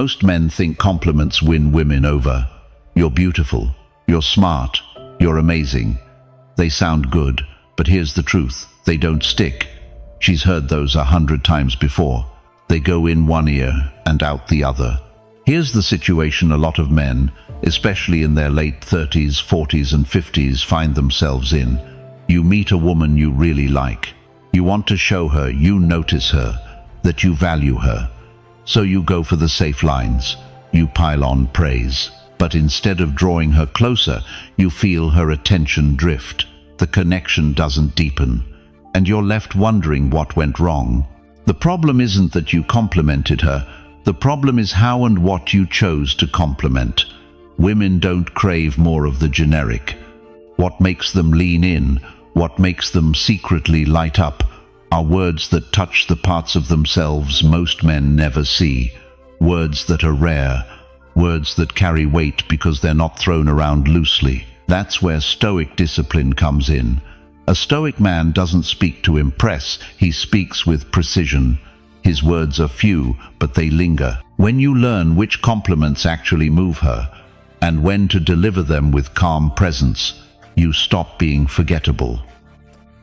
Most men think compliments win women over. You're beautiful, you're smart, you're amazing. They sound good, but here's the truth, they don't stick. She's heard those 100 times before. They go in one ear and out the other. Here's the situation a lot of men, especially in their late 30s, 40s and 50s, find themselves in. You meet a woman you really like. You want to show her you notice her, that you value her. So you go for the safe lines. You pile on praise. But instead of drawing her closer, you feel her attention drift. The connection doesn't deepen, and you're left wondering what went wrong. The problem isn't that you complimented her. The problem is how and what you chose to compliment. Women don't crave more of the generic. What makes them lean in, what makes them secretly light up, are words that touch the parts of themselves most men never see. Words that are rare. Words that carry weight because they're not thrown around loosely. That's where Stoic discipline comes in. A Stoic man doesn't speak to impress, he speaks with precision. His words are few, but they linger. When you learn which compliments actually move her, and when to deliver them with calm presence, you stop being forgettable.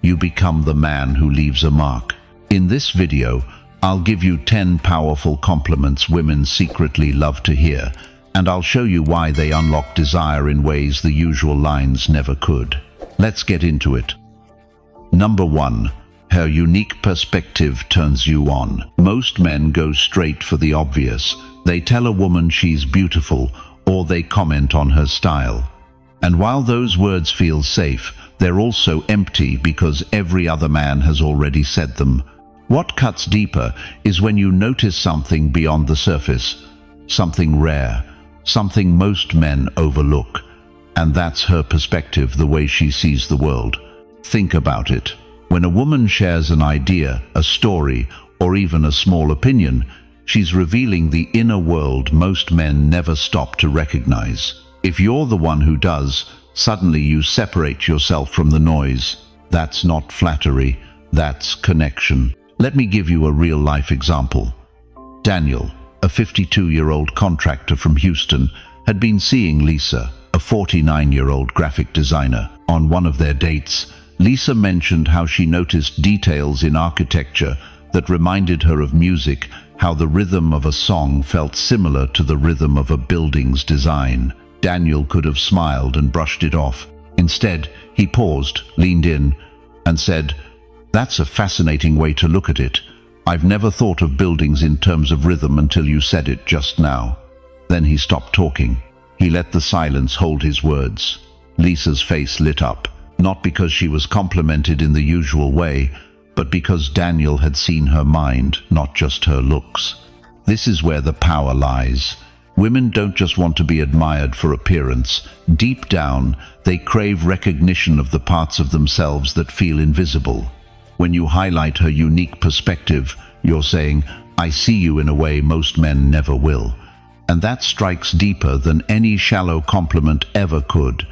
You become the man who leaves a mark. In this video, I'll give you 10 powerful compliments women secretly love to hear, and I'll show you why they unlock desire in ways the usual lines never could. Let's get into it. Number 1. Her unique perspective turns you on. Most men go straight for the obvious. They tell a woman she's beautiful, or they comment on her style. And while those words feel safe, they're also empty because every other man has already said them. What cuts deeper is when you notice something beyond the surface, something rare, something most men overlook. And that's her perspective, the way she sees the world. Think about it. When a woman shares an idea, a story, or even a small opinion, she's revealing the inner world most men never stop to recognize. If you're the one who does, suddenly you separate yourself from the noise. That's not flattery, that's connection. Let me give you a real-life example. Daniel, a 52-year-old contractor from Houston, had been seeing Lisa, a 49-year-old graphic designer. On one of their dates, Lisa mentioned how she noticed details in architecture that reminded her of music, how the rhythm of a song felt similar to the rhythm of a building's design. Daniel could have smiled and brushed it off. Instead, he paused, leaned in, and said, "That's a fascinating way to look at it. I've never thought of buildings in terms of rhythm until you said it just now." Then he stopped talking. He let the silence hold his words. Lisa's face lit up, not because she was complimented in the usual way, but because Daniel had seen her mind, not just her looks. This is where the power lies. Women don't just want to be admired for appearance. Deep down, they crave recognition of the parts of themselves that feel invisible. When you highlight her unique perspective, you're saying, "I see you in a way most men never will." And that strikes deeper than any shallow compliment ever could.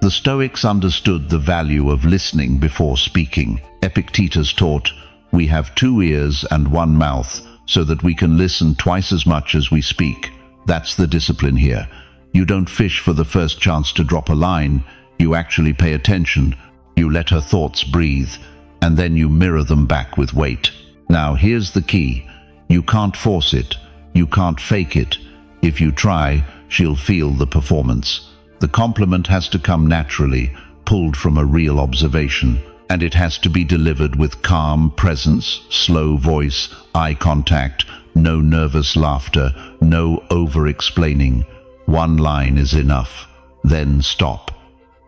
The Stoics understood the value of listening before speaking. Epictetus taught, "We have 2 ears and 1 mouth, so that we can listen twice as much as we speak." That's the discipline here. You don't fish for the first chance to drop a line. You actually pay attention. You let her thoughts breathe, and then you mirror them back with weight. Now, here's the key. You can't force it. You can't fake it. If you try, she'll feel the performance. The compliment has to come naturally, pulled from a real observation. And it has to be delivered with calm presence, slow voice, eye contact, no nervous laughter, no over-explaining. 1 line is enough. Then stop.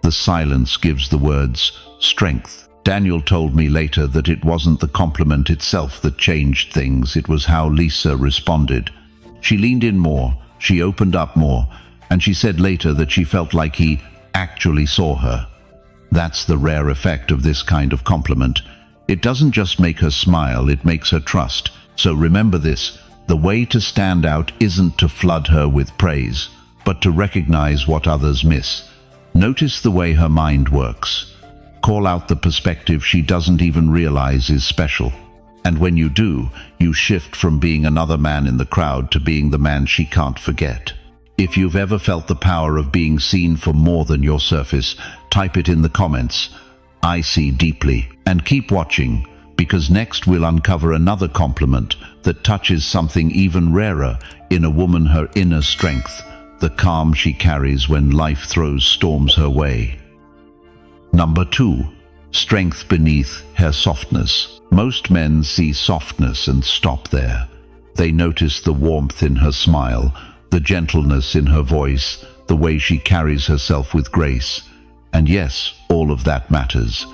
The silence gives the words strength. Daniel told me later that it wasn't the compliment itself that changed things, it was how Lisa responded. She leaned in more, she opened up more, and she said later that she felt like he actually saw her. That's the rare effect of this kind of compliment. It doesn't just make her smile, it makes her trust. So remember this, the way to stand out isn't to flood her with praise, but to recognize what others miss. Notice the way her mind works. Call out the perspective she doesn't even realize is special. And when you do, you shift from being another man in the crowd to being the man she can't forget. If you've ever felt the power of being seen for more than your surface, type it in the comments. I see deeply. And keep watching, because next we'll uncover another compliment that touches something even rarer in a woman: her inner strength, the calm she carries when life throws storms her way. Number 2. Strength beneath her softness. Most men see softness and stop there. They notice the warmth in her smile, the gentleness in her voice, the way she carries herself with grace. And yes, all of that matters.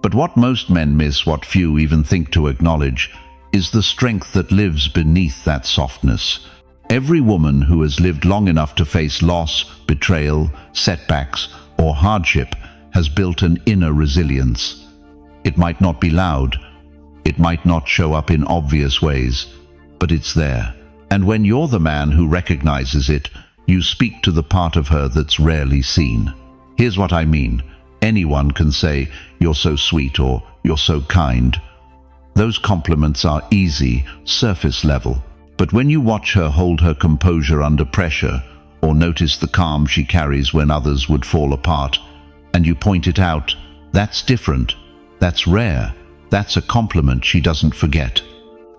But what most men miss, what few even think to acknowledge, is the strength that lives beneath that softness. Every woman who has lived long enough to face loss, betrayal, setbacks, or hardship has built an inner resilience. It might not be loud, it might not show up in obvious ways, but it's there. And when you're the man who recognizes it, you speak to the part of her that's rarely seen. Here's what I mean. Anyone can say, "You're so sweet," or "You're so kind." Those compliments are easy, surface level. But when you watch her hold her composure under pressure, or notice the calm she carries when others would fall apart, and you point it out, that's different, that's rare, that's a compliment she doesn't forget.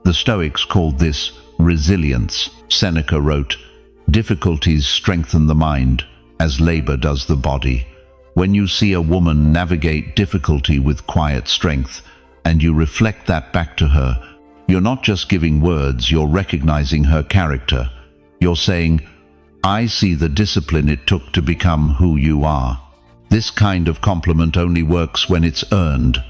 The Stoics called this resilience. Seneca wrote, "Difficulties strengthen the mind, as labor does the body." When you see a woman navigate difficulty with quiet strength, and you reflect that back to her, you're not just giving words, you're recognizing her character. You're saying, "I see the discipline it took to become who you are." This kind of compliment only works when it's earned.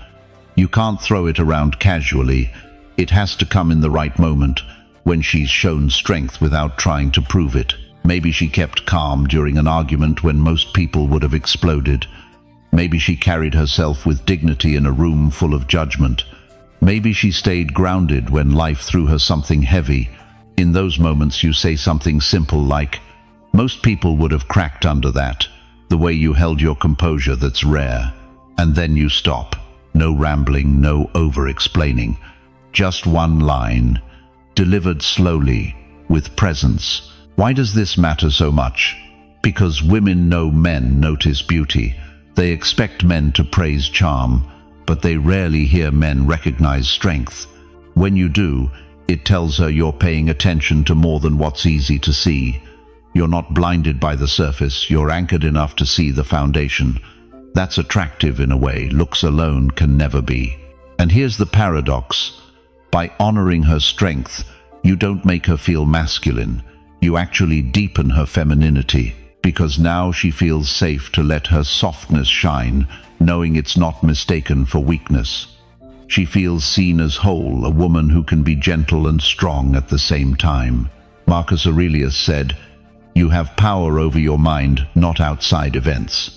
You can't throw it around casually. It has to come in the right moment, when she's shown strength without trying to prove it. Maybe she kept calm during an argument when most people would have exploded. Maybe she carried herself with dignity in a room full of judgment. Maybe she stayed grounded when life threw her something heavy. In those moments you say something simple like, "Most people would have cracked under that." The way you held your composure, that's rare. And then you stop. No rambling, no over-explaining. Just one line, delivered slowly, with presence. Why does this matter so much? Because women know men notice beauty. They expect men to praise charm, but they rarely hear men recognize strength. When you do, it tells her you're paying attention to more than what's easy to see. You're not blinded by the surface, you're anchored enough to see the foundation. That's attractive in a way looks alone can never be. And here's the paradox. By honoring her strength, you don't make her feel masculine. You actually deepen her femininity, because now she feels safe to let her softness shine, knowing it's not mistaken for weakness. She feels seen as whole, a woman who can be gentle and strong at the same time. Marcus Aurelius said, "You have power over your mind, not outside events."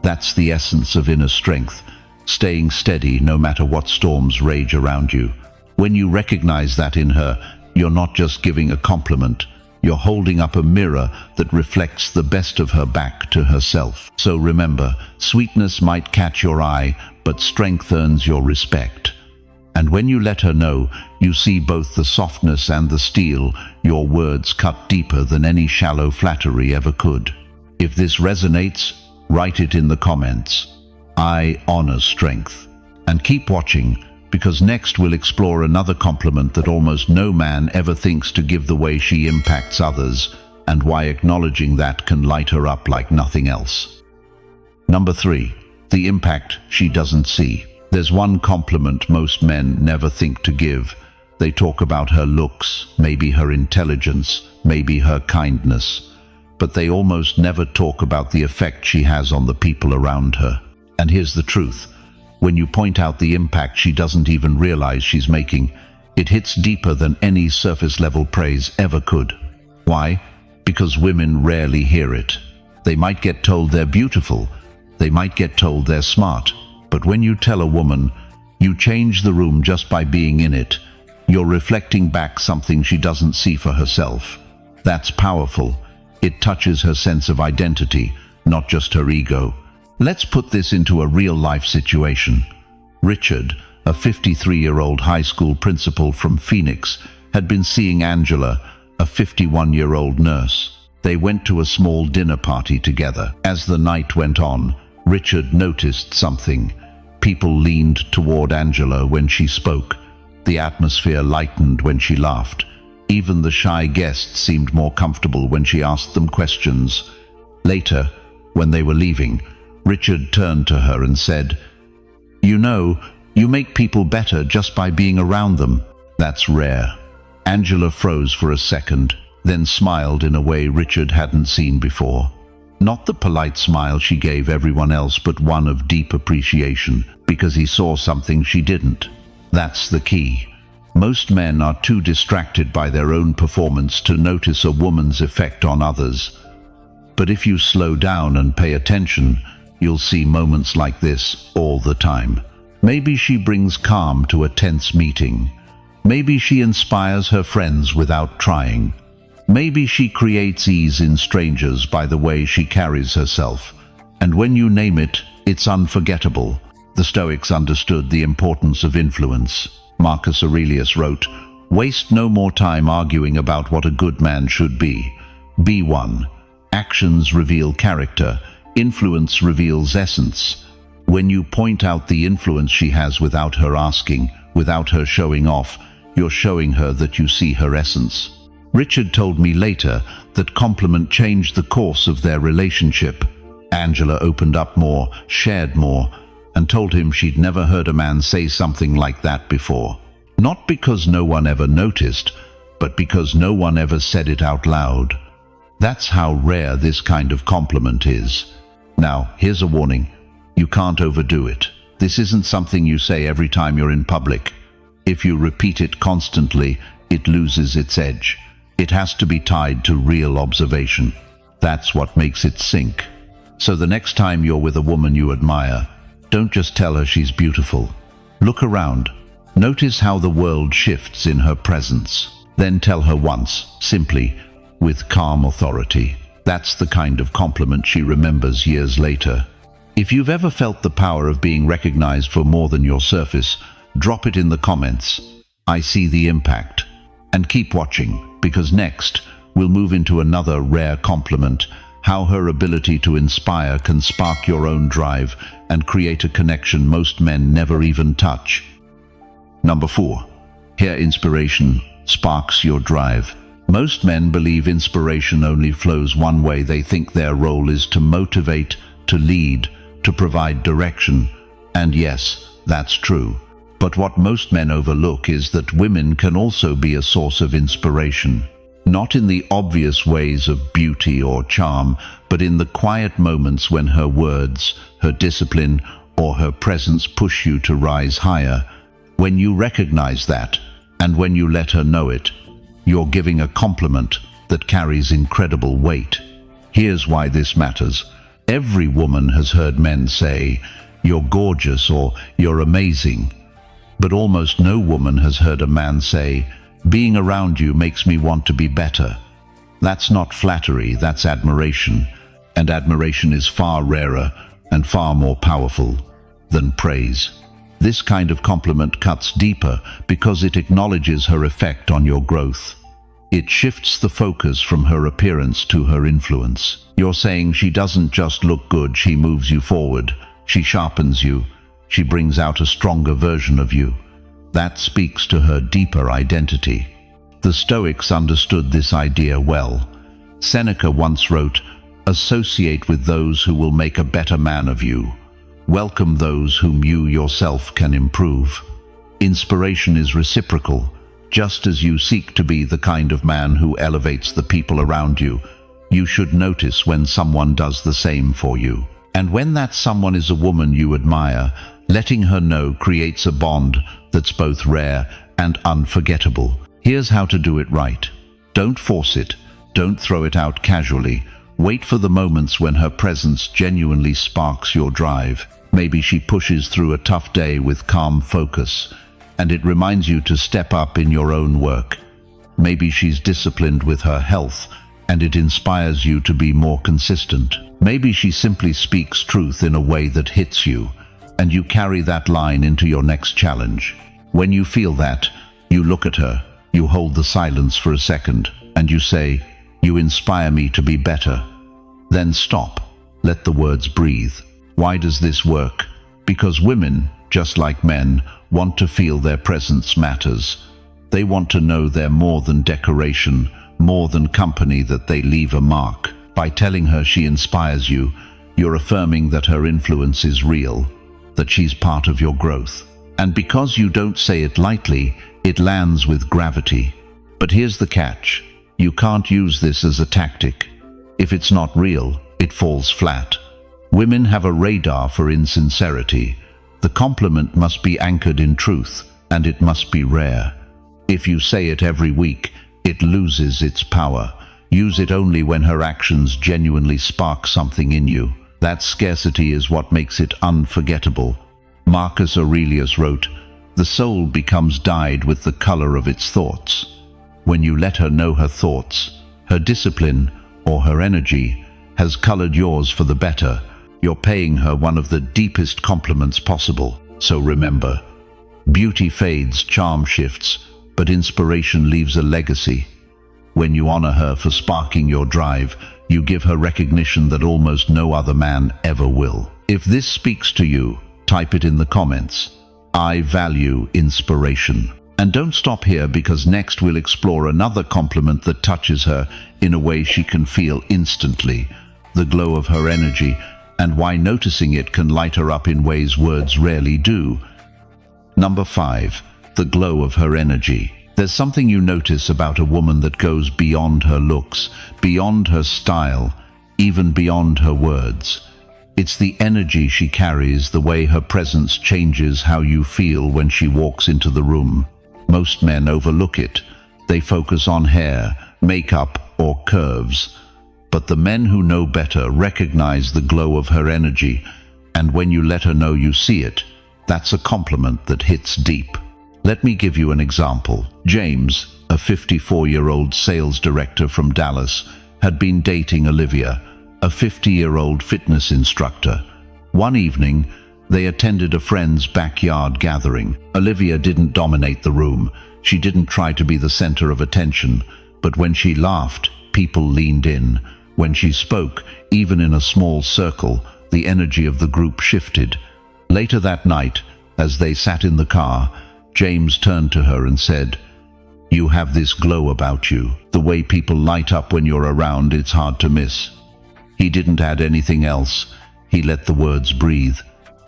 That's the essence of inner strength, staying steady no matter what storms rage around you. When you recognize that in her, you're not just giving a compliment, you're holding up a mirror that reflects the best of her back to herself. So remember, sweetness might catch your eye, but strength earns your respect. And when you let her know, you see both the softness and the steel. Your words cut deeper than any shallow flattery ever could. If this resonates, write it in the comments. I honor strength. And keep watching, because next we'll explore another compliment that almost no man ever thinks to give, the way she impacts others, and why acknowledging that can light her up like nothing else. Number 3. The impact she doesn't see. There's one compliment most men never think to give. They talk about her looks, maybe her intelligence, maybe her kindness, but they almost never talk about the effect she has on the people around her. And here's the truth. When you point out the impact she doesn't even realize she's making, it hits deeper than any surface-level praise ever could. Why? Because women rarely hear it. They might get told they're beautiful, they might get told they're smart, but when you tell a woman, you change the room just by being in it, you're reflecting back something she doesn't see for herself. That's powerful. It touches her sense of identity, not just her ego. Let's put this into a real-life situation. Richard, a 53-year-old high school principal from Phoenix, had been seeing Angela, a 51-year-old nurse. They went to a small dinner party together. As the night went on, Richard noticed something. People leaned toward Angela when she spoke. The atmosphere lightened when she laughed. Even the shy guests seemed more comfortable when she asked them questions. Later, when they were leaving, Richard turned to her and said, "You know, you make people better just by being around them." "That's rare." Angela froze for a second, then smiled in a way Richard hadn't seen before. Not the polite smile she gave everyone else, but one of deep appreciation, because he saw something she didn't. That's the key. Most men are too distracted by their own performance to notice a woman's effect on others. But if you slow down and pay attention, you'll see moments like this all the time. Maybe she brings calm to a tense meeting. Maybe she inspires her friends without trying. Maybe she creates ease in strangers by the way she carries herself. And when you name it, it's unforgettable. The Stoics understood the importance of influence. Marcus Aurelius wrote, "Waste no more time arguing about what a good man should be. Be one. Actions reveal character. Influence reveals essence." When you point out the influence she has without her asking, without her showing off, you're showing her that you see her essence. Richard told me later that compliment changed the course of their relationship. Angela opened up more, shared more, and told him she'd never heard a man say something like that before. Not because no one ever noticed, but because no one ever said it out loud. That's how rare this kind of compliment is. Now, here's a warning. You can't overdo it. This isn't something you say every time you're in public. If you repeat it constantly, it loses its edge. It has to be tied to real observation. That's what makes it sink. So the next time you're with a woman you admire, don't just tell her she's beautiful. Look around. Notice how the world shifts in her presence. Then tell her once, simply, with calm authority. That's the kind of compliment she remembers years later. If you've ever felt the power of being recognized for more than your surface, drop it in the comments. I see the impact. And keep watching, because next, we'll move into another rare compliment, how her ability to inspire can spark your own drive and create a connection most men never even touch. Number 4. Her inspiration sparks your drive. Most men believe inspiration only flows one way. They think their role is to motivate, to lead, to provide direction. And yes, that's true. But what most men overlook is that women can also be a source of inspiration. Not in the obvious ways of beauty or charm, but in the quiet moments when her words, her discipline, or her presence push you to rise higher. When you recognize that, and when you let her know it, you're giving a compliment that carries incredible weight. Here's why this matters. Every woman has heard men say, "You're gorgeous," or "You're amazing." But almost no woman has heard a man say, "Being around you makes me want to be better." That's not flattery, that's admiration. And admiration is far rarer and far more powerful than praise. This kind of compliment cuts deeper because it acknowledges her effect on your growth. It shifts the focus from her appearance to her influence. You're saying she doesn't just look good, she moves you forward. She sharpens you. She brings out a stronger version of you. That speaks to her deeper identity. The Stoics understood this idea well. Seneca once wrote, "Associate with those who will make a better man of you. Welcome those whom you yourself can improve." Inspiration is reciprocal. Just as you seek to be the kind of man who elevates the people around you, you should notice when someone does the same for you. And when that someone is a woman you admire, letting her know creates a bond that's both rare and unforgettable. Here's how to do it right. Don't force it. Don't throw it out casually. Wait for the moments when her presence genuinely sparks your drive. Maybe she pushes through a tough day with calm focus, and it reminds you to step up in your own work. Maybe she's disciplined with her health, and it inspires you to be more consistent. Maybe she simply speaks truth in a way that hits you, and you carry that line into your next challenge. When you feel that, you look at her, you hold the silence for a second, and you say, "You inspire me to be better." Then stop. Let the words breathe. Why does this work? Because women, just like men, want to feel their presence matters. They want to know they're more than decoration, more than company, that they leave a mark. By telling her she inspires you, you're affirming that her influence is real, that she's part of your growth. And because you don't say it lightly, it lands with gravity. But here's the catch. You can't use this as a tactic. If it's not real, it falls flat. Women have a radar for insincerity. The compliment must be anchored in truth, and it must be rare. If you say it every week, it loses its power. Use it only when her actions genuinely spark something in you. That scarcity is what makes it unforgettable. Marcus Aurelius wrote, "The soul becomes dyed with the color of its thoughts." When you let her know her thoughts, her discipline, or her energy has colored yours for the better, you're paying her one of the deepest compliments possible. So remember, beauty fades, charm shifts, but inspiration leaves a legacy. When you honor her for sparking your drive, you give her recognition that almost no other man ever will. If this speaks to you, type it in the comments. I value inspiration. And don't stop here, because next we'll explore another compliment that touches her in a way she can feel instantly, the glow of her energy, and why noticing it can light her up in ways words rarely do. Number 5. The glow of her energy. There's something you notice about a woman that goes beyond her looks, beyond her style, even beyond her words. It's the energy she carries, the way her presence changes how you feel when she walks into the room. Most men overlook it. They focus on hair, makeup, or curves. But the men who know better recognize the glow of her energy, and when you let her know you see it, that's a compliment that hits deep. Let me give you an example. James, a 54-year-old sales director from Dallas, had been dating Olivia, a 50-year-old fitness instructor. One evening, they attended a friend's backyard gathering. Olivia didn't dominate the room. She didn't try to be the center of attention. But when she laughed, people leaned in. When she spoke, even in a small circle, the energy of the group shifted. Later that night, as they sat in the car, James turned to her and said, "You have this glow about you. The way people light up when you're around, it's hard to miss." He didn't add anything else. He let the words breathe.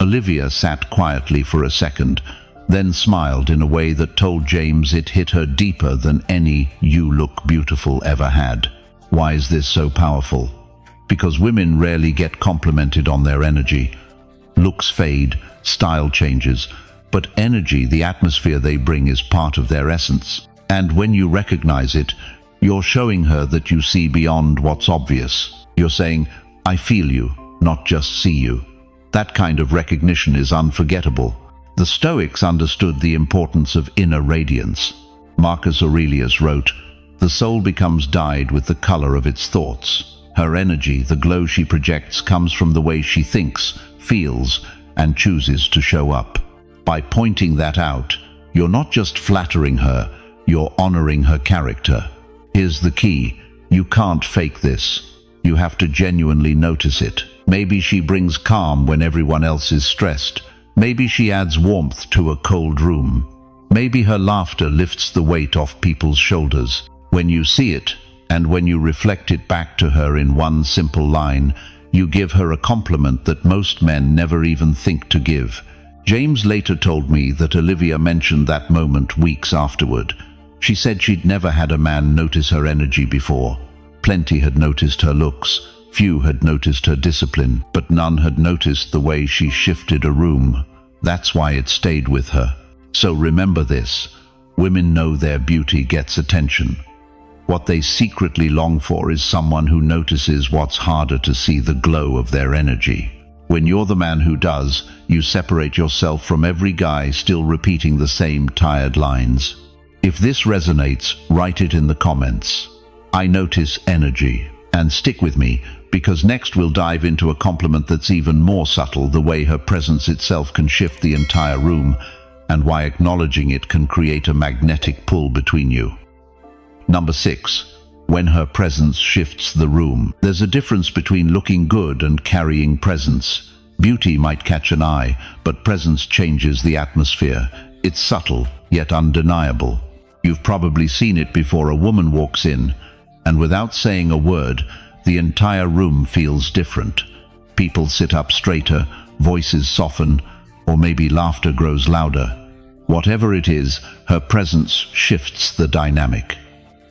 Olivia sat quietly for a second, then smiled in a way that told James it hit her deeper than any "you look beautiful" ever had. Why is this so powerful? Because women rarely get complimented on their energy. Looks fade, style changes, but energy, the atmosphere they bring, is part of their essence. And when you recognize it, you're showing her that you see beyond what's obvious. You're saying, "I feel you, not just see you." That kind of recognition is unforgettable. The Stoics understood the importance of inner radiance. Marcus Aurelius wrote, "The soul becomes dyed with the color of its thoughts." Her energy, the glow she projects, comes from the way she thinks, feels, and chooses to show up. By pointing that out, you're not just flattering her, you're honoring her character. Here's the key: you can't fake this. You have to genuinely notice it. Maybe she brings calm when everyone else is stressed. Maybe she adds warmth to a cold room. Maybe her laughter lifts the weight off people's shoulders. When you see it, and when you reflect it back to her in one simple line, you give her a compliment that most men never even think to give. James later told me that Olivia mentioned that moment weeks afterward. She said she'd never had a man notice her energy before. Plenty had noticed her looks, few had noticed her discipline, but none had noticed the way she shifted a room. That's why it stayed with her. So remember this: women know their beauty gets attention. What they secretly long for is someone who notices what's harder to see, the glow of their energy. When you're the man who does, you separate yourself from every guy still repeating the same tired lines. If this resonates, write it in the comments. I notice energy. And stick with me, because next we'll dive into a compliment that's even more subtle, the way her presence itself can shift the entire room, and why acknowledging it can create a magnetic pull between you. Number 6. When her presence shifts the room. There's a difference between looking good and carrying presence. Beauty might catch an eye, but presence changes the atmosphere. It's subtle, yet undeniable. You've probably seen it before. A woman walks in, and without saying a word, the entire room feels different. People sit up straighter, voices soften, or maybe laughter grows louder. Whatever it is, her presence shifts the dynamic.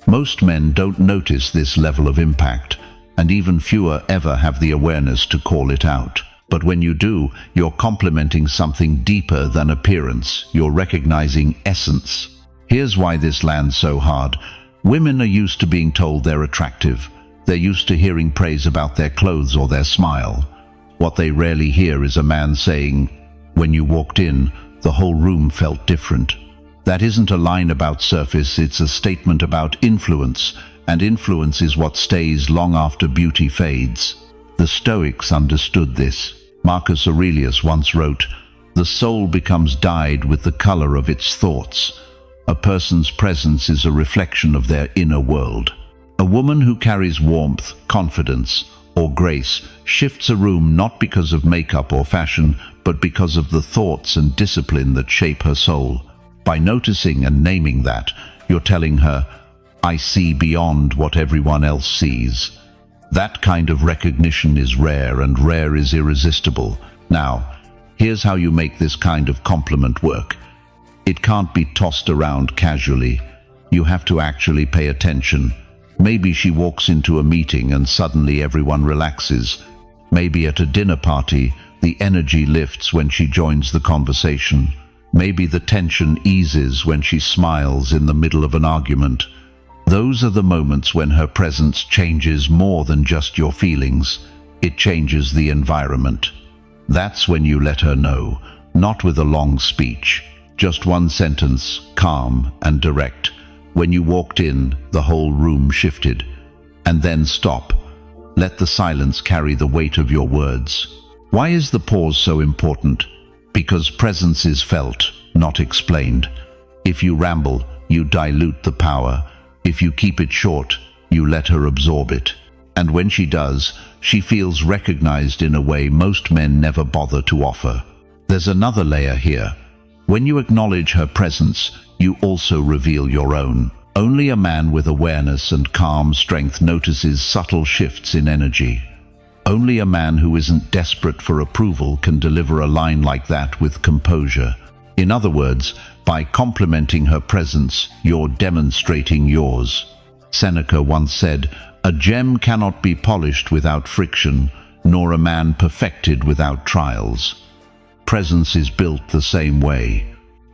Most men don't notice this level of impact, and even fewer ever have the awareness to call it out. But when you do, you're complimenting something deeper than appearance. You're recognizing essence. Here's why this lands so hard. Women are used to being told they're attractive. They're used to hearing praise about their clothes or their smile. What they rarely hear is a man saying, "When you walked in, the whole room felt different." That isn't a line about surface, it's a statement about influence, and influence is what stays long after beauty fades. The Stoics understood this. Marcus Aurelius once wrote, "The soul becomes dyed with the color of its thoughts." A person's presence is a reflection of their inner world. A woman who carries warmth, confidence, or grace shifts a room not because of makeup or fashion, but because of the thoughts and discipline that shape her soul. By noticing and naming that, you're telling her, "I see beyond what everyone else sees." That kind of recognition is rare, and rare is irresistible. Now, here's how you make this kind of compliment work. It can't be tossed around casually. You have to actually pay attention. Maybe she walks into a meeting and suddenly everyone relaxes. Maybe at a dinner party, the energy lifts when she joins the conversation. Maybe the tension eases when she smiles in the middle of an argument. Those are the moments when her presence changes more than just your feelings. It changes the environment. That's when you let her know, not with a long speech. Just one sentence, calm and direct. When you walked in, the whole room shifted. And then stop. Let the silence carry the weight of your words. Why is the pause so important? Because presence is felt, not explained. If you ramble, you dilute the power. If you keep it short, you let her absorb it. And when she does, she feels recognized in a way most men never bother to offer. There's another layer here. When you acknowledge her presence, you also reveal your own. Only a man with awareness and calm strength notices subtle shifts in energy. Only a man who isn't desperate for approval can deliver a line like that with composure. In other words, by complimenting her presence, you're demonstrating yours. Seneca once said, "A gem cannot be polished without friction, nor a man perfected without trials." Presence is built the same way.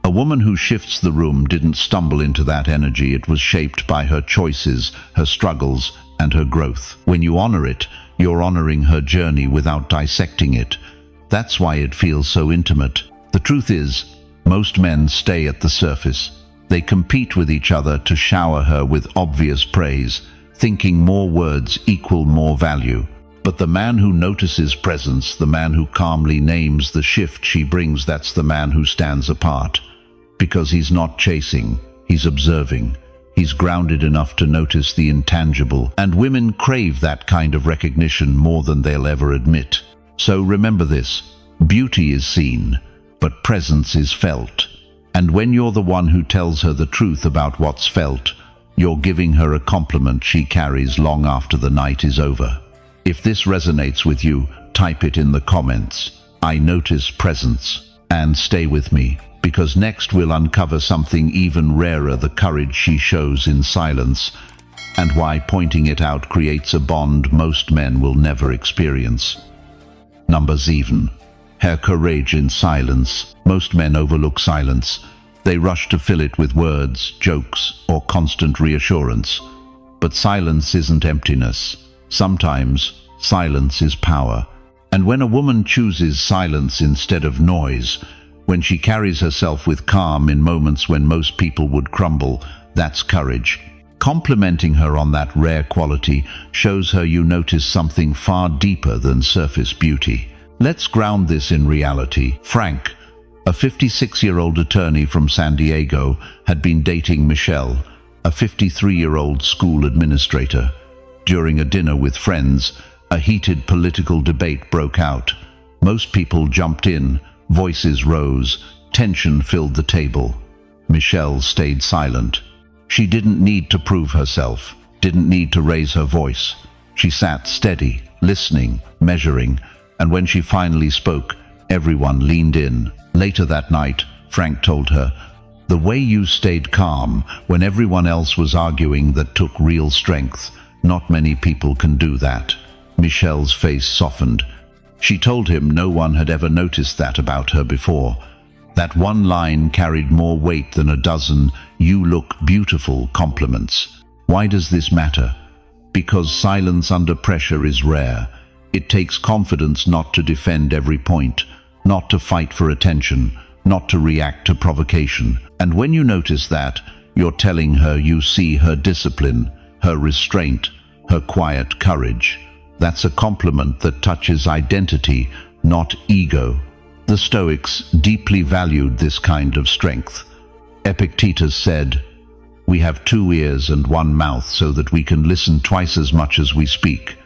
A woman who shifts the room didn't stumble into that energy. It was shaped by her choices, her struggles, and her growth. When you honor it, you're honoring her journey without dissecting it. That's why it feels so intimate. The truth is, most men stay at the surface. They compete with each other to shower her with obvious praise, thinking more words equal more value. But the man who notices presence, the man who calmly names the shift she brings, that's the man who stands apart. Because he's not chasing, he's observing. He's grounded enough to notice the intangible, and women crave that kind of recognition more than they'll ever admit. So remember this, beauty is seen, but presence is felt. And when you're the one who tells her the truth about what's felt, you're giving her a compliment she carries long after the night is over. If this resonates with you, type it in the comments. I notice presence. And stay with me, because next we'll uncover something even rarer, the courage she shows in silence, and why pointing it out creates a bond most men will never experience. Number 7. Her courage in silence. Most men overlook silence. They rush to fill it with words, jokes, or constant reassurance. But silence isn't emptiness. Sometimes, silence is power. And when a woman chooses silence instead of noise, when she carries herself with calm in moments when most people would crumble, that's courage. Complimenting her on that rare quality shows her you notice something far deeper than surface beauty. Let's ground this in reality. Frank, a 56-year-old attorney from San Diego, had been dating Michelle, a 53-year-old school administrator. During a dinner with friends, a heated political debate broke out. Most people jumped in, voices rose, tension filled the table. Michelle stayed silent. She didn't need to prove herself, didn't need to raise her voice. She sat steady, listening, measuring, and when she finally spoke, everyone leaned in. Later that night, Frank told her, "The way you stayed calm when everyone else was arguing, that took real strength. Not many people can do that." Michelle's face softened. She told him no one had ever noticed that about her before. That one line carried more weight than a dozen "you look beautiful" compliments. Why does this matter? Because silence under pressure is rare. It takes confidence not to defend every point, not to fight for attention, not to react to provocation. And when you notice that, you're telling her you see her discipline, her restraint, her quiet courage. That's a compliment that touches identity, not ego. The Stoics deeply valued this kind of strength. Epictetus said, "We have 2 ears and 1 mouth so that we can listen twice as much as we speak."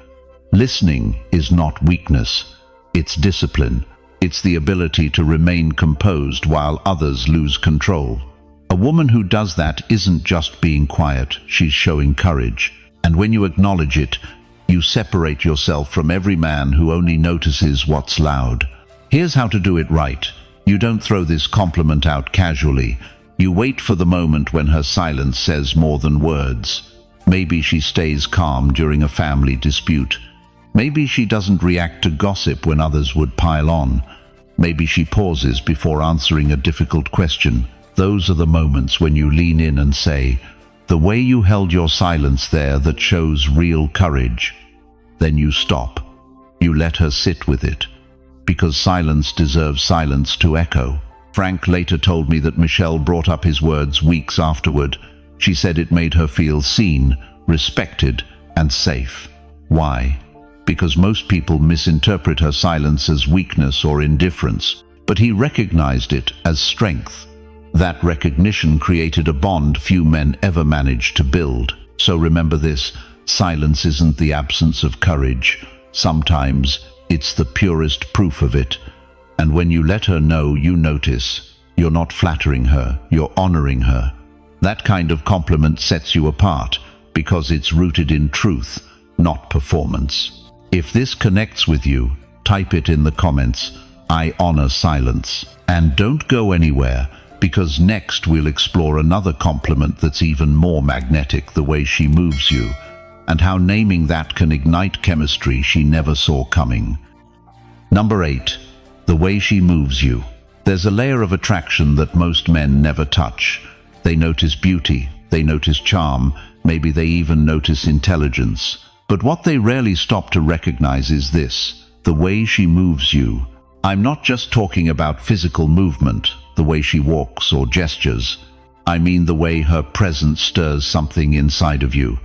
Listening is not weakness, it's discipline. It's the ability to remain composed while others lose control. A woman who does that isn't just being quiet, she's showing courage. And when you acknowledge it, you separate yourself from every man who only notices what's loud. Here's how to do it right. You don't throw this compliment out casually. You wait for the moment when her silence says more than words. Maybe she stays calm during a family dispute. Maybe she doesn't react to gossip when others would pile on. Maybe she pauses before answering a difficult question. Those are the moments when you lean in and say, "The way you held your silence there, that shows real courage." Then you stop. You let her sit with it. Because silence deserves silence to echo. Frank later told me that Michelle brought up his words weeks afterward. She said it made her feel seen, respected, and safe. Why? Because most people misinterpret her silence as weakness or indifference, but he recognized it as strength. That recognition created a bond few men ever managed to build. So remember this, silence isn't the absence of courage. Sometimes it's the purest proof of it. And when you let her know you notice, you're not flattering her, you're honoring her. That kind of compliment sets you apart because it's rooted in truth, not performance. If this connects with you, type it in the comments. I honor silence. And don't go anywhere, because next we'll explore another compliment that's even more magnetic, the way she moves you, and how naming that can ignite chemistry she never saw coming. Number 8. The way she moves you. There's a layer of attraction that most men never touch. They notice beauty, they notice charm, maybe they even notice intelligence. But what they rarely stop to recognize is this, the way she moves you. I'm not just talking about physical movement, the way she walks or gestures. I mean the way her presence stirs something inside of you,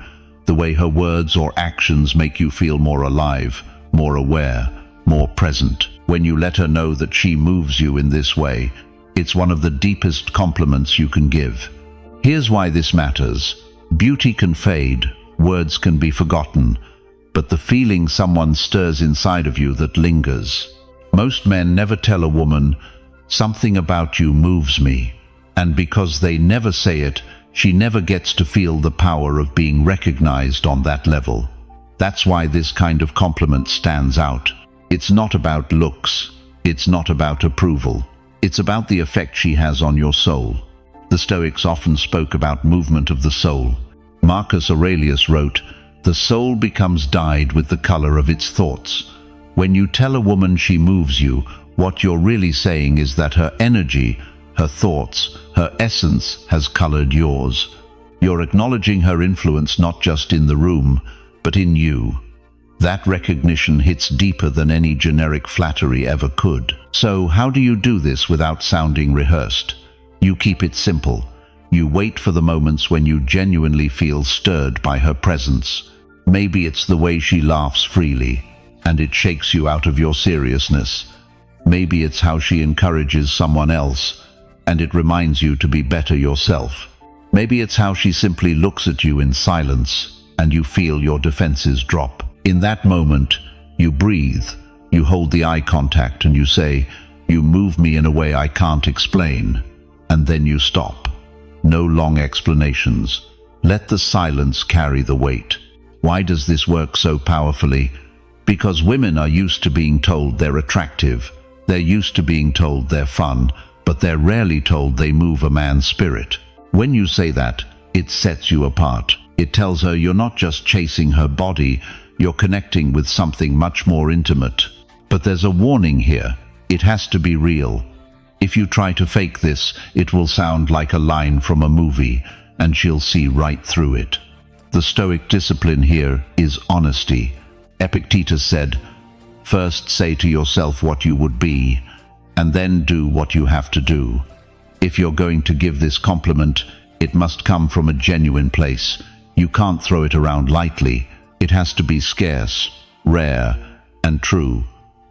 the way her words or actions make you feel more alive, more aware, more present. When you let her know that she moves you in this way, it's one of the deepest compliments you can give. Here's why this matters. Beauty can fade, words can be forgotten, but the feeling someone stirs inside of you that lingers. Most men never tell a woman, "Something about you moves me," and because they never say it, she never gets to feel the power of being recognized on that level. That's why this kind of compliment stands out. It's not about looks, it's not about approval, it's about the effect she has on your soul. The Stoics often spoke about movement of the soul. Marcus Aurelius wrote, "The soul becomes dyed with the color of its thoughts." When you tell a woman she moves you, what you're really saying is that her energy, her thoughts, her essence has colored yours. You're acknowledging her influence not just in the room, but in you. That recognition hits deeper than any generic flattery ever could. So how do you do this without sounding rehearsed? You keep it simple. You wait for the moments when you genuinely feel stirred by her presence. Maybe it's the way she laughs freely, and it shakes you out of your seriousness. Maybe it's how she encourages someone else, and it reminds you to be better yourself. Maybe it's how she simply looks at you in silence, and you feel your defenses drop. In that moment, you breathe, you hold the eye contact, and you say, "You move me in a way I can't explain." And then you stop. No long explanations. Let the silence carry the weight. Why does this work so powerfully? Because women are used to being told they're attractive. They're used to being told they're fun, but they're rarely told they move a man's spirit. When you say that, it sets you apart. It tells her you're not just chasing her body, you're connecting with something much more intimate. But there's a warning here. It has to be real. If you try to fake this, it will sound like a line from a movie, and she'll see right through it. The Stoic discipline here is honesty. Epictetus said, "First say to yourself what you would be, and then do what you have to do." If you're going to give this compliment, it must come from a genuine place. You can't throw it around lightly. It has to be scarce, rare, and true.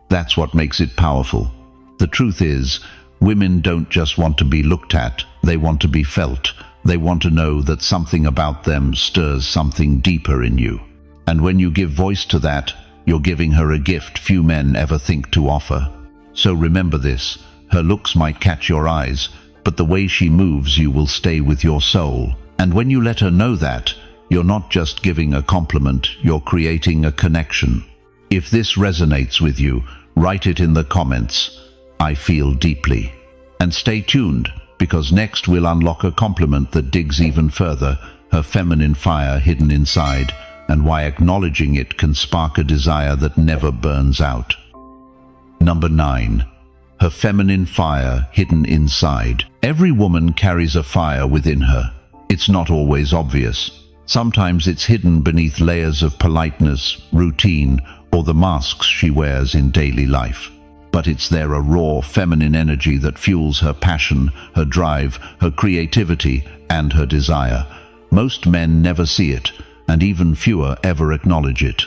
That's what makes it powerful. The truth is, women don't just want to be looked at, they want to be felt. They want to know that something about them stirs something deeper in you. And when you give voice to that, you're giving her a gift few men ever think to offer. So remember this, her looks might catch your eyes, but the way she moves you will stay with your soul. And when you let her know that, you're not just giving a compliment, you're creating a connection. If this resonates with you, write it in the comments. I feel deeply. And stay tuned, because next we'll unlock a compliment that digs even further, her feminine fire hidden inside, and why acknowledging it can spark a desire that never burns out. Number 9. Her feminine fire hidden inside. Every woman carries a fire within her. It's not always obvious. Sometimes it's hidden beneath layers of politeness, routine, or the masks she wears in daily life. But it's there, a raw feminine energy that fuels her passion, her drive, her creativity, and her desire. Most men never see it, and even fewer ever acknowledge it.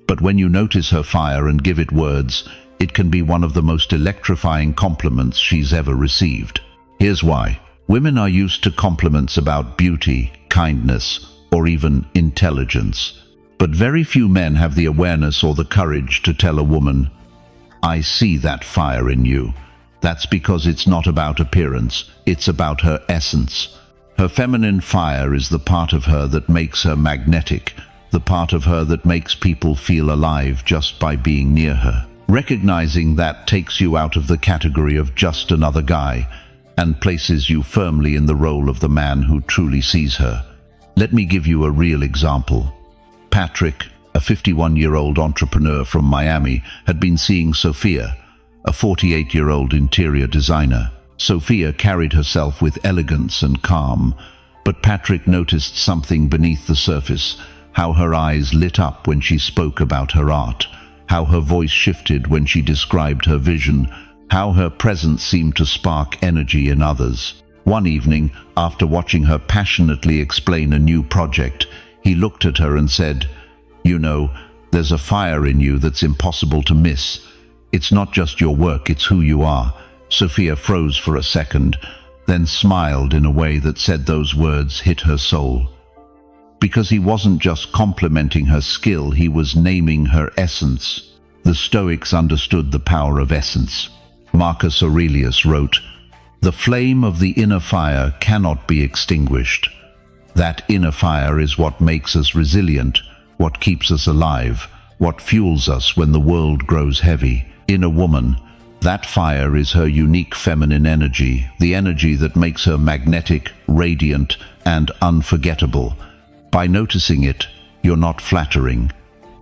But when you notice her fire and give it words, it can be one of the most electrifying compliments she's ever received. Here's why. Women are used to compliments about beauty, kindness, or even intelligence. But very few men have the awareness or the courage to tell a woman, "I see that fire in you." That's because it's not about appearance, it's about her essence. Her feminine fire is the part of her that makes her magnetic, the part of her that makes people feel alive just by being near her. Recognizing that takes you out of the category of just another guy and places you firmly in the role of the man who truly sees her. Let me give you a real example. Patrick, a 51-year-old entrepreneur from Miami, had been seeing Sophia, a 48-year-old interior designer. Sophia carried herself with elegance and calm, but Patrick noticed something beneath the surface, how her eyes lit up when she spoke about her art, how her voice shifted when she described her vision, how her presence seemed to spark energy in others. One evening, after watching her passionately explain a new project, he looked at her and said, "You know, there's a fire in you that's impossible to miss. It's not just your work, it's who you are." Sophia froze for a second, then smiled in a way that said those words hit her soul. Because he wasn't just complimenting her skill, he was naming her essence. The Stoics understood the power of essence. Marcus Aurelius wrote, "The flame of the inner fire cannot be extinguished. That inner fire is what makes us resilient, what keeps us alive, what fuels us when the world grows heavy. In a woman, that fire is her unique feminine energy, the energy that makes her magnetic, radiant, and unforgettable. By noticing it, you're not flattering,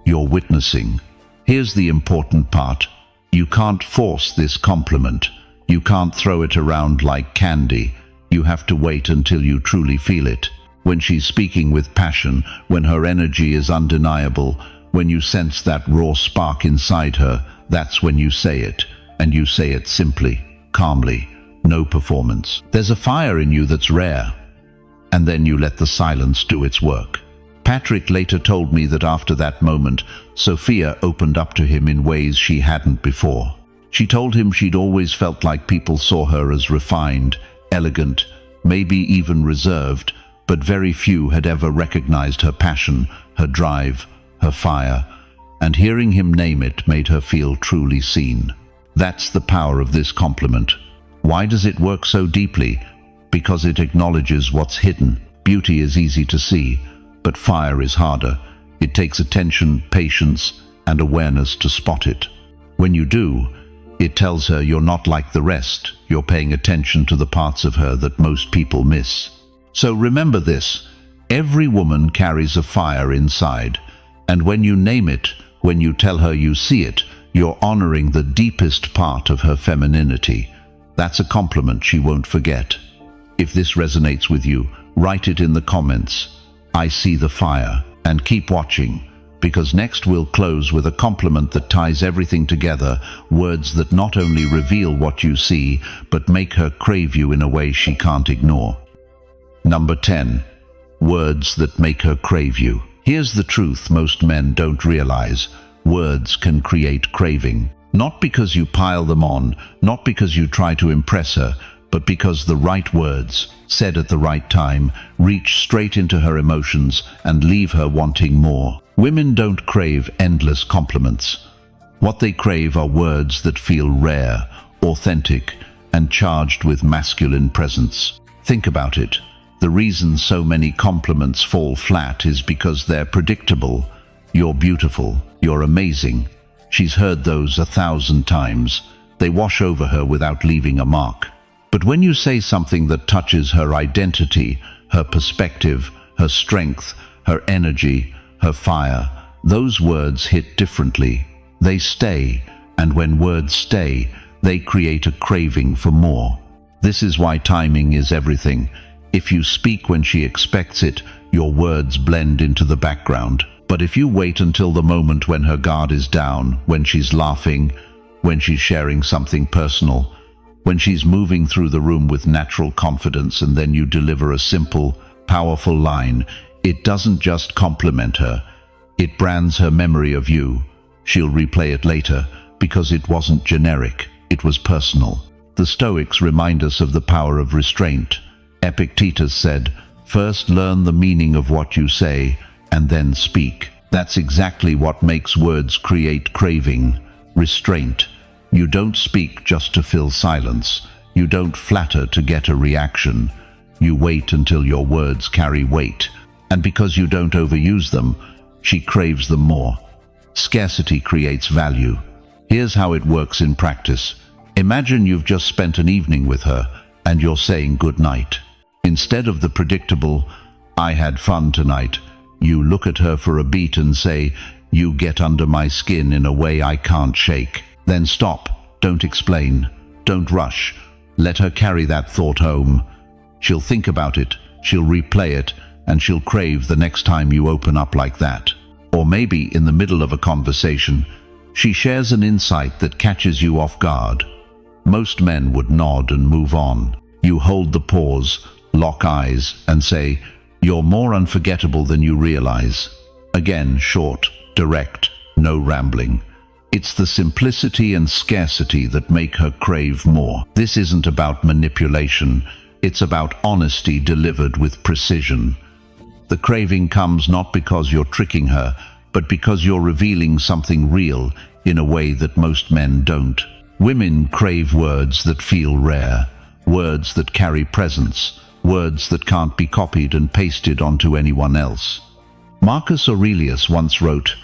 you're witnessing." Here's the important part. You can't force this compliment. You can't throw it around like candy. You have to wait until you truly feel it. When she's speaking with passion, when her energy is undeniable, when you sense that raw spark inside her, that's when you say it. And you say it simply, calmly, no performance. There's a fire in you that's rare. and then you let the silence do its work. Patrick later told me that after that moment, Sophia opened up to him in ways she hadn't before. She told him she'd always felt like people saw her as refined, elegant, maybe even reserved, but very few had ever recognized her passion, her drive, her fire, and hearing him name it made her feel truly seen. That's the power of this compliment. Why does it work so deeply? Because it acknowledges what's hidden. Beauty is easy to see, but fire is harder. It takes attention, patience, and awareness to spot it. When you do, it tells her you're not like the rest. You're paying attention to the parts of her that most people miss. So remember this: every woman carries a fire inside, and when you name it, when you tell her you see it, you're honoring the deepest part of her femininity. That's a compliment she won't forget. If this resonates with you, write it in the comments. I see the fire. And keep watching, because next we'll close with a compliment that ties everything together, words that not only reveal what you see, but make her crave you in a way she can't ignore. Number 10. Words that make her crave you. Here's the truth most men don't realize. Words can create craving. Not because you pile them on, not because you try to impress her, but because the right words, said at the right time, reach straight into her emotions and leave her wanting more. Women don't crave endless compliments. What they crave are words that feel rare, authentic, and charged with masculine presence. Think about it. The reason so many compliments fall flat is because they're predictable. You're beautiful. You're amazing. She's heard those 1,000 times. They wash over her without leaving a mark. But when you say something that touches her identity, her perspective, her strength, her energy, her fire, those words hit differently. They stay, and when words stay, they create a craving for more. This is why timing is everything. If you speak when she expects it, your words blend into the background. But if you wait until the moment when her guard is down, when she's laughing, when she's sharing something personal, when she's moving through the room with natural confidence, and then you deliver a simple, powerful line, it doesn't just compliment her, it brands her memory of you. She'll replay it later because it wasn't generic, it was personal. The Stoics remind us of the power of restraint. Epictetus said, "First learn the meaning of what you say, and then speak." That's exactly what makes words create craving. Restraint. You don't speak just to fill silence. You don't flatter to get a reaction. You wait until your words carry weight. And because you don't overuse them, she craves them more. Scarcity creates value. Here's how it works in practice. Imagine you've just spent an evening with her, and you're saying good night. Instead of the predictable, "I had fun tonight," you look at her for a beat and say, "You get under my skin in a way I can't shake." Then stop. Don't explain. Don't rush. Let her carry that thought home. She'll think about it, she'll replay it, and she'll crave the next time you open up like that. Or maybe in the middle of a conversation, she shares an insight that catches you off guard. Most men would nod and move on. You hold the pause, lock eyes, and say, "You're more unforgettable than you realize." Again, short, direct, no rambling. It's the simplicity and scarcity that make her crave more. This isn't about manipulation. It's about honesty delivered with precision. The craving comes not because you're tricking her, but because you're revealing something real in a way that most men don't. Women crave words that feel rare, words that carry presence, words that can't be copied and pasted onto anyone else. Marcus Aurelius once wrote,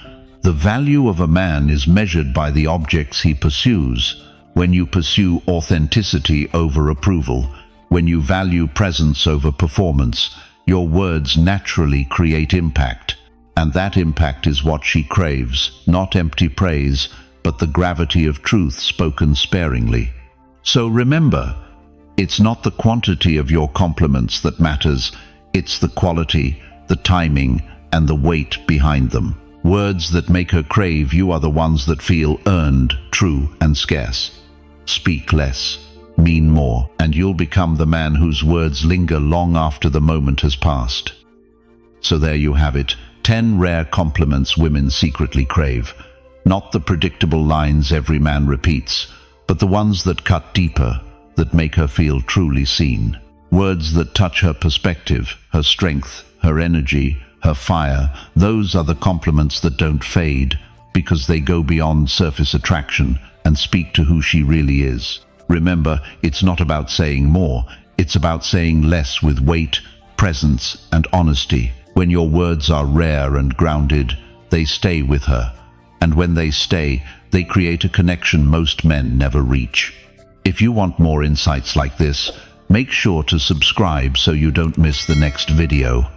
"The value of a man is measured by the objects he pursues. When you pursue authenticity over approval, when you value presence over performance, your words naturally create impact. And that impact is what she craves, not empty praise, but the gravity of truth spoken sparingly." So remember, it's not the quantity of your compliments that matters, it's the quality, the timing, and the weight behind them. Words that make her crave you are the ones that feel earned, true, and scarce. Speak less. mean more, and you'll become the man whose words linger long after the moment has passed. So there you have it, 10 rare compliments women secretly crave. Not the predictable lines every man repeats, but the ones that cut deeper, that make her feel truly seen. Words that touch her perspective, her strength, her energy, her fire. Those are the compliments that don't fade, because they go beyond surface attraction and speak to who she really is. Remember, it's not about saying more, it's about saying less with weight, presence, and honesty. When your words are rare and grounded, they stay with her. And when they stay, they create a connection most men never reach. If you want more insights like this, make sure to subscribe so you don't miss the next video.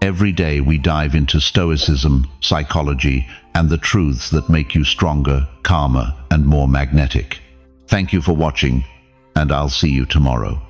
Every day we dive into Stoicism, psychology, and the truths that make you stronger, calmer, and more magnetic. Thank you for watching, and I'll see you tomorrow.